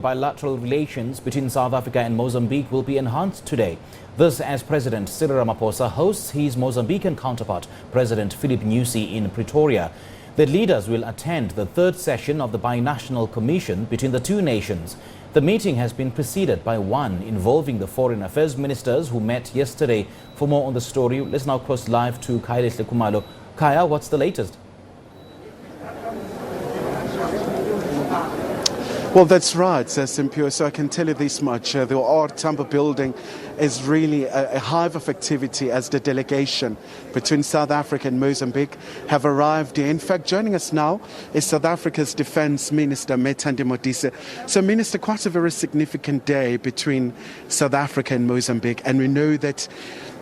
Bilateral relations between South Africa and Mozambique will be enhanced today. This as President Cyril Ramaphosa hosts his Mozambican counterpart, President Filipe Nyusi, in Pretoria. The leaders will attend the third session of the binational commission between the two nations. The meeting has been preceded by one involving the foreign affairs ministers who met yesterday. For more on the story, let's now cross live to Kaya Kumalo. Kaya, what's the latest? Well, that's right, Simpio. So I can tell you this much. The OR Tambo building is really a hive of activity as the delegation between South Africa and Mozambique have arrived here. In fact, joining us now is South Africa's Defence Minister, Methandi Modise. So, Minister, quite a very significant day between South Africa and Mozambique. And we know that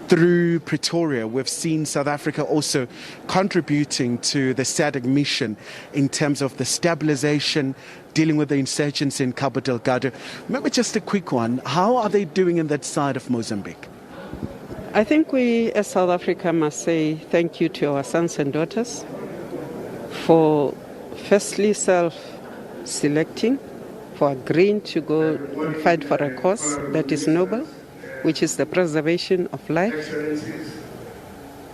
through Pretoria, we've seen South Africa also contributing to the SADC mission in terms of the stabilization, dealing with the insurgency in Cabo Delgado. Maybe just a quick one. How are they doing in that side of Mozambique? I think we, as South Africa, must say thank you to our sons and daughters for firstly self-selecting, for agreeing to go and fight for a cause that is noble, which is the preservation of life.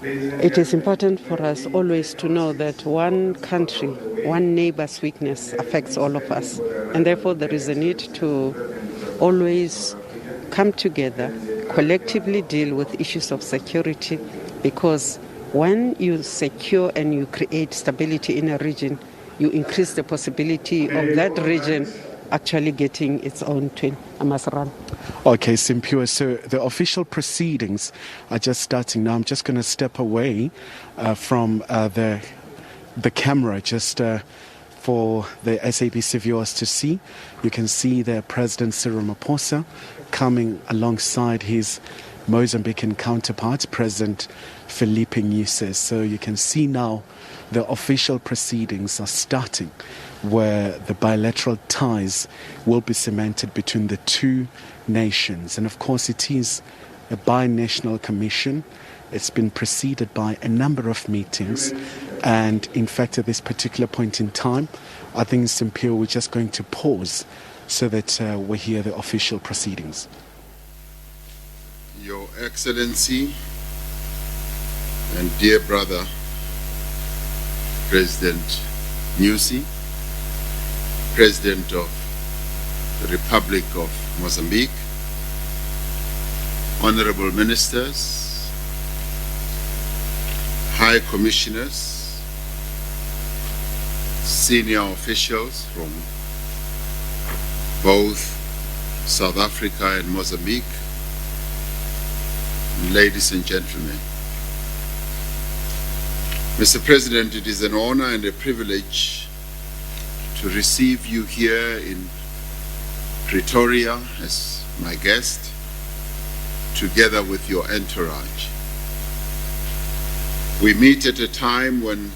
It is important for us always to know that one country, one neighbor's weakness affects all of us. And therefore there is a need to always come together, collectively deal with issues of security, because when you secure and you create stability in a region, you increase the possibility of that region actually getting its own twin. I must run. Okay, Simpure, so the official proceedings are just starting now. I'm just going to step away from the camera just for the SABC viewers to see. You can see the President Cyril Ramaphosa coming alongside his Mozambican counterpart, President Filipe Nyusi. So you can see now the official proceedings are starting, where the bilateral ties will be cemented between the two nations. And of course it is a binational commission. It's been preceded by a number of meetings. And in fact, at this particular point in time, I think, Simpio, we're just going to pause so that we hear the official proceedings. Your Excellency and dear brother, President Nyusi, President of the Republic of Mozambique, Honorable Ministers, High Commissioners, senior officials from both South Africa and Mozambique, ladies and gentlemen. Mr. President, it is an honor and a privilege to receive you here in Pretoria as my guest, together with your entourage. We meet at a time when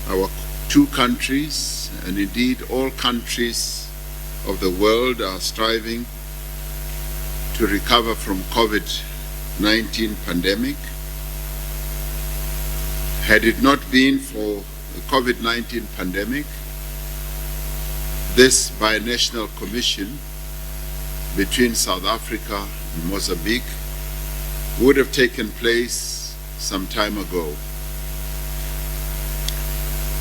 our two countries, and indeed all countries of the world, are striving to recover from COVID-19 pandemic. Had it not been for the COVID-19 pandemic, this binational commission between South Africa and Mozambique would have taken place some time ago.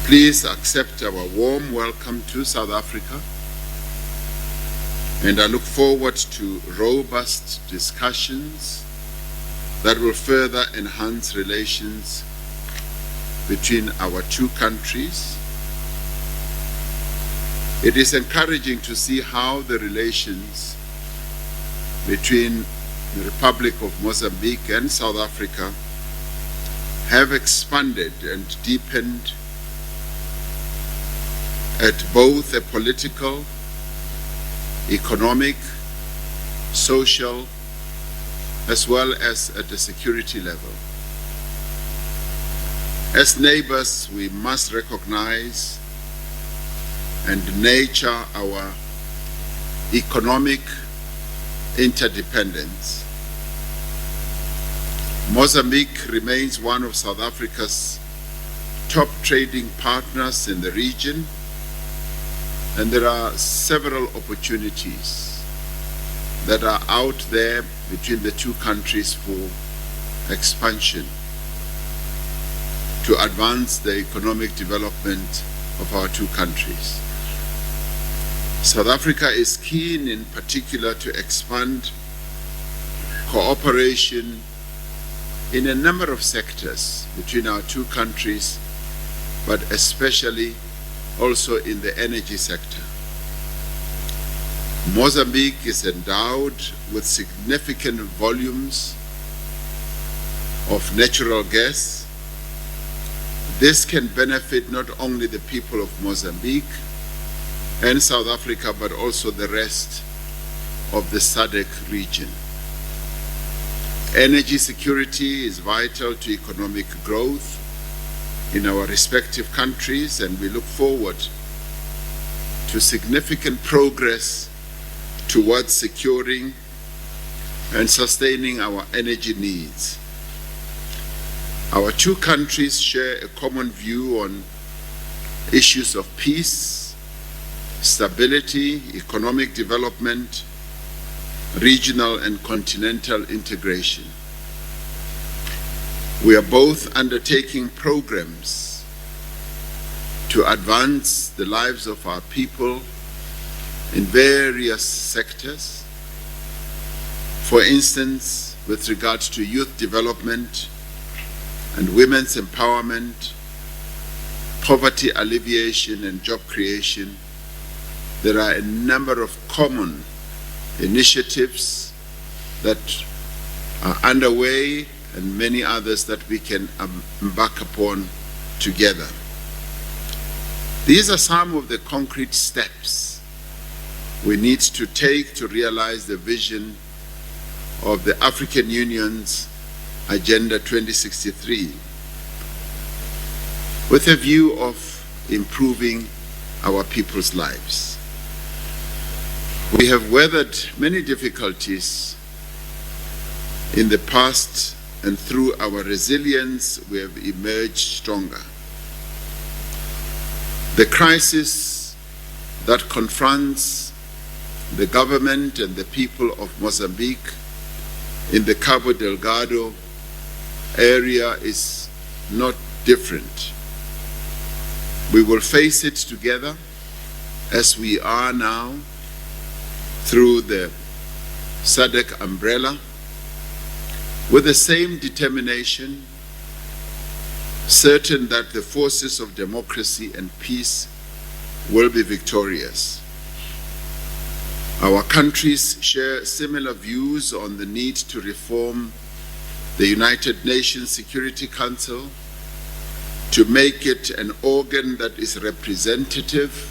Please accept our warm welcome to South Africa, and I look forward to robust discussions that will further enhance relations between our two countries. It is encouraging to see how the relations between the Republic of Mozambique and South Africa have expanded and deepened at both a political, economic, social, as well as at the security level. As neighbors, we must recognize and nurture our economic interdependence. Mozambique remains one of South Africa's top trading partners in the region, And there are several opportunities that are out there between the two countries for expansion to advance the economic development of our two countries. South Africa is keen in particular to expand cooperation in a number of sectors between our two countries, but especially also in the energy sector. Mozambique is endowed with significant volumes of natural gas. This can benefit not only the people of Mozambique and South Africa, but also the rest of the SADC region. Energy security is vital to economic growth in our respective countries, and we look forward to significant progress towards securing and sustaining our energy needs. Our two countries share a common view on issues of peace, stability, economic development, regional and continental integration. We are both undertaking programs to advance the lives of our people in various sectors. For instance, with regard to youth development and women's empowerment, poverty alleviation and job creation, there are a number of common initiatives that are underway and many others that we can embark upon together. These are some of the concrete steps we need to take to realize the vision of the African Union's Agenda 2063 with a view of improving our people's lives. We have weathered many difficulties in the past, and through our resilience, we have emerged stronger. The crisis that confronts the government and the people of Mozambique in the Cabo Delgado area is not different. We will face it together as we are now through the SADC umbrella, with the same determination, certain that the forces of democracy and peace will be victorious. Our countries share similar views on the need to reform the United Nations Security Council to make it an organ that is representative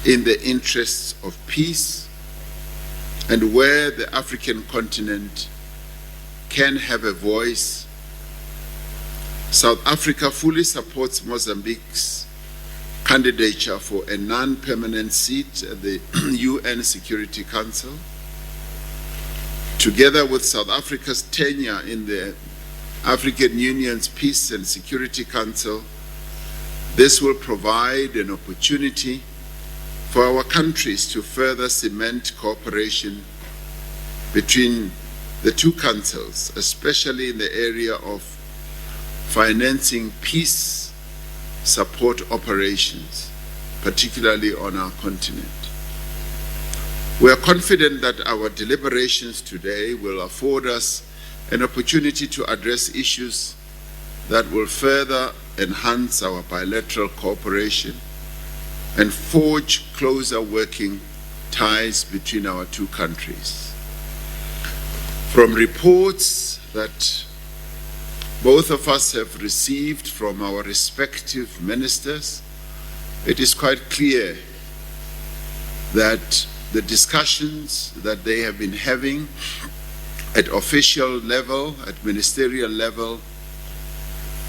in the interests of peace, and where the African continent can have a voice. South Africa fully supports Mozambique's candidature for a non-permanent seat at the UN Security Council. Together with South Africa's tenure in the African Union's Peace and Security Council, this will provide an opportunity for our countries to further cement cooperation between the two councils, especially in the area of financing peace support operations, particularly on our continent. We are confident that our deliberations today will afford us an opportunity to address issues that will further enhance our bilateral cooperation and forge closer working ties between our two countries. From reports that both of us have received from our respective ministers, it is quite clear that the discussions that they have been having at official level, at ministerial level,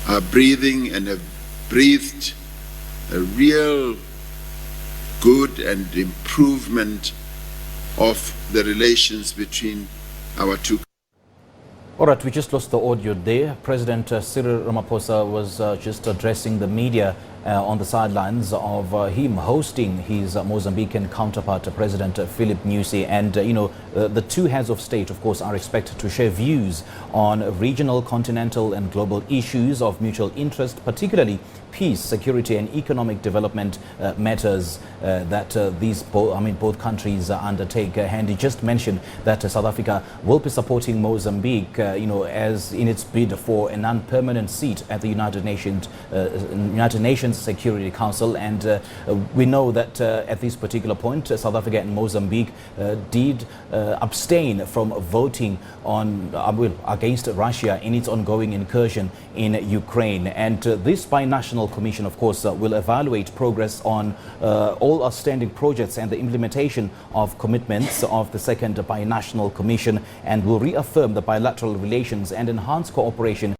are breathing and have breathed a real good and improvement of the relations between our two. All right, we just lost the audio there. President Cyril Ramaphosa was just addressing the media on the sidelines of him hosting his Mozambican counterpart, President Filipe Nyusi. And, the two heads of state, of course, are expected to share views on regional, continental and global issues of mutual interest, particularly peace, security and economic development matters that both countries undertake. And he just mentioned that South Africa will be supporting Mozambique, as in its bid for a non-permanent seat at the United Nations Security Council. And we know that at this particular point, South Africa and Mozambique did abstain from voting on against Russia in its ongoing incursion in Ukraine. And this binational commission, of course, will evaluate progress on all outstanding projects and the implementation of commitments of the second binational commission, and will reaffirm the bilateral relations and enhance cooperation